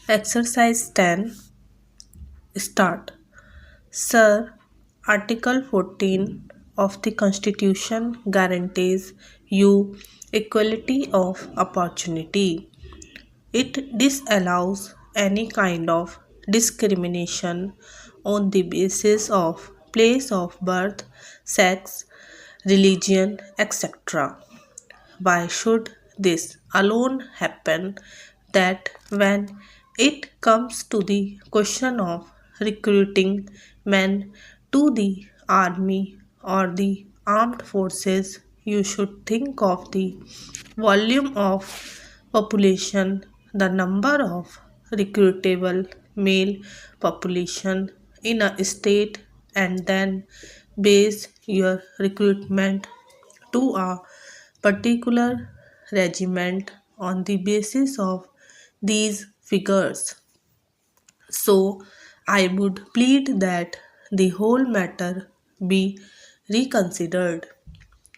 Exercise 10. Start. Sir, Article 14 of the Constitution guarantees you equality of opportunity. It disallows any kind of discrimination on the basis of place of birth, sex, religion, etc. Why should this alone happen? That when it comes to the question of recruiting men to the army or the armed forces, you should think of the volume of population, the number of recruitable male population in a state, and then base your recruitment to a particular regiment on the basis of these figures. So, I would plead that the whole matter be reconsidered.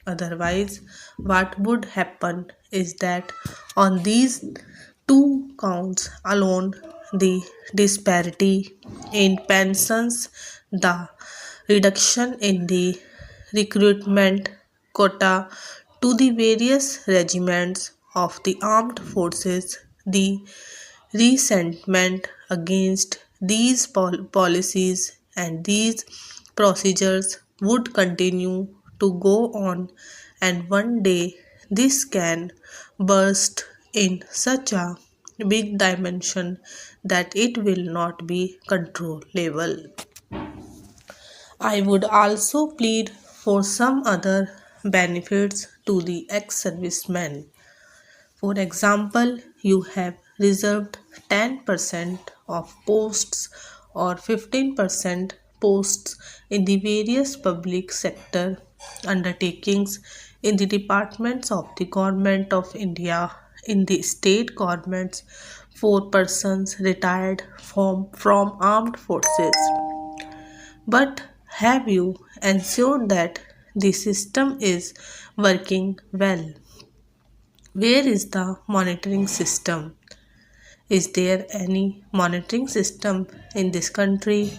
Otherwise, what would happen is that on these two counts alone, the disparity in pensions, the reduction in the recruitment quota to the various regiments of the armed forces, the resentment against these policies and these procedures would continue to go on, and one day this can burst in such a big dimension that it will not be controllable. I would also plead for some other benefits to the ex servicemen. For example, you have reserved 10% of posts or 15% posts in the various public sector undertakings in the departments of the Government of India, in the state governments for persons retired from armed forces. But have you ensured that the system is working well? Where is the monitoring system? Is there any monitoring system in this country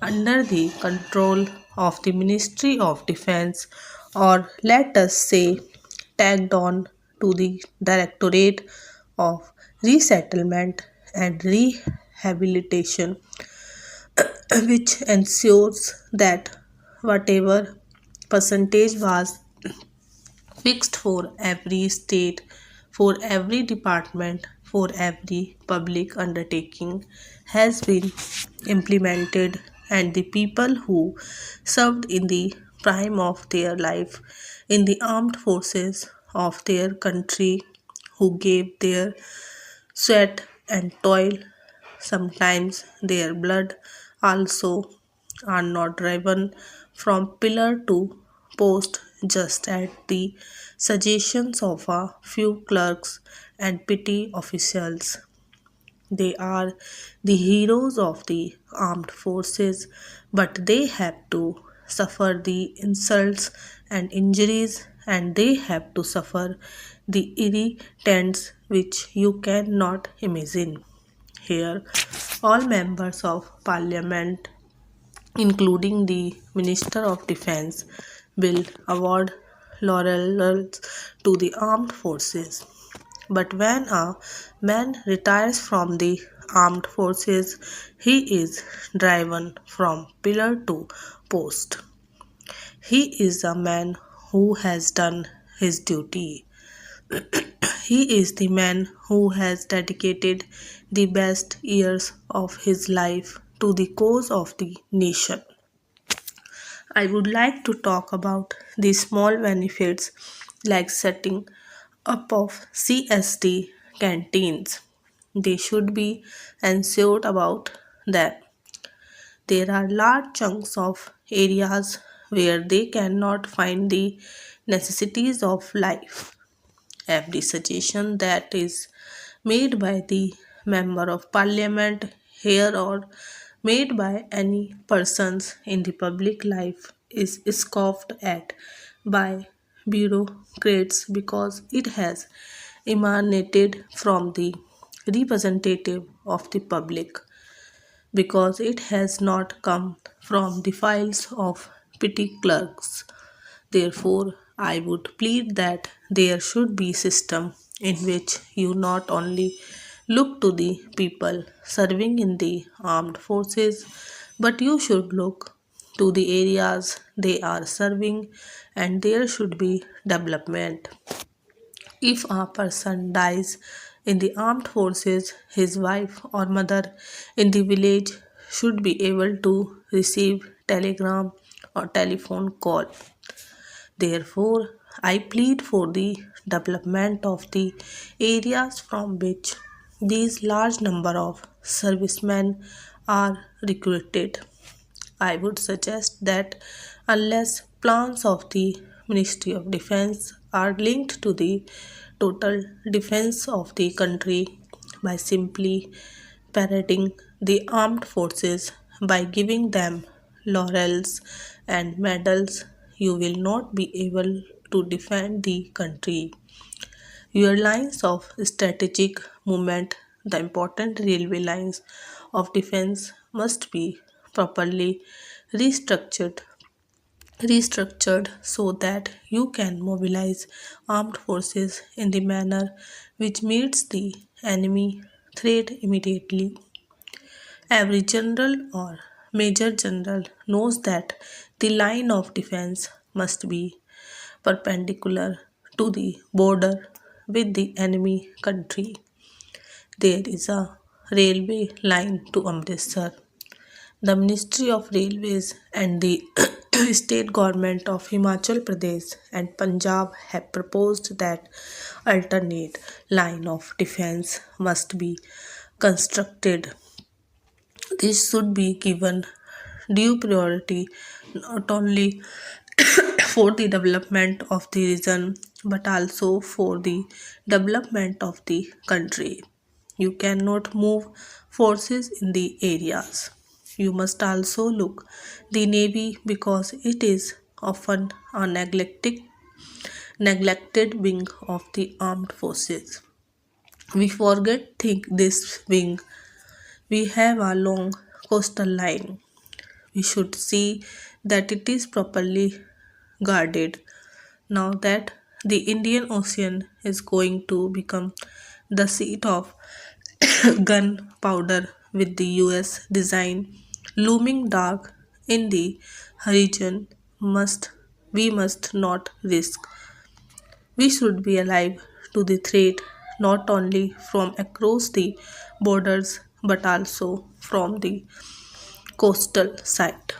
under the control of the Ministry of Defense, or let us say tagged on to the Directorate of Resettlement and Rehabilitation, which ensures that whatever percentage was fixed for every state, for every department, for every public undertaking has been implemented, and the people who served in the prime of their life in the armed forces of their country, who gave their sweat and toil, sometimes their blood also, are not driven from pillar to post just at the suggestions of a few clerks and petty officials. They are the heroes of the armed forces, but they have to suffer the insults and injuries, and they have to suffer the irritants which you cannot imagine. Here, all members of parliament, including the Minister of Defense, will award laurels to the armed forces. But when a man retires from the armed forces, he is driven from pillar to post. He is a man who has done his duty. He is the man who has dedicated the best years of his life to the cause of the nation. I would like to talk about the small benefits like setting up of CSD canteens. They should be ensured about them. There are large chunks of areas where they cannot find the necessities of life. Every suggestion that is made by the member of parliament here or made by any persons in the public life is scoffed at by bureaucrats because it has emanated from the representative of the public because it has not come from the files of petty clerks. Therefore, I would plead that there should be system in which you not only look to the people serving in the armed forces, but you should look to the areas they are serving and there should be development. If a person dies in the armed forces, his wife or mother in the village should be able to receive telegram or telephone call. Therefore, I plead for the development of the areas from which these large number of servicemen are recruited. I would suggest that unless plans of the Ministry of Defense are linked to the total defense of the country by simply parading the armed forces by giving them laurels and medals, you will not be able to defend the country. Your lines of strategic movement, the important railway lines of defense, must be properly restructured so that you can mobilize armed forces in the manner which meets the enemy threat immediately. Every general or major general knows that the line of defense must be perpendicular to the border with the enemy country. There is a railway line to Amritsar. The Ministry of Railways and the state government of Himachal Pradesh and Punjab have proposed that alternate line of defense must be constructed. This should be given due priority not only for the development of the region but also for the development of the country. You cannot move forces in the areas. You must also look the navy because it is often a neglected wing of the armed forces. We forget think this wing. We have a long coastal line. We should see that it is properly guarded. Now that the Indian Ocean is going to become the seat of gunpowder with the US design looming dark in the region, we must not risk. We should be alive to the threat not only from across the borders but also from the coastal side.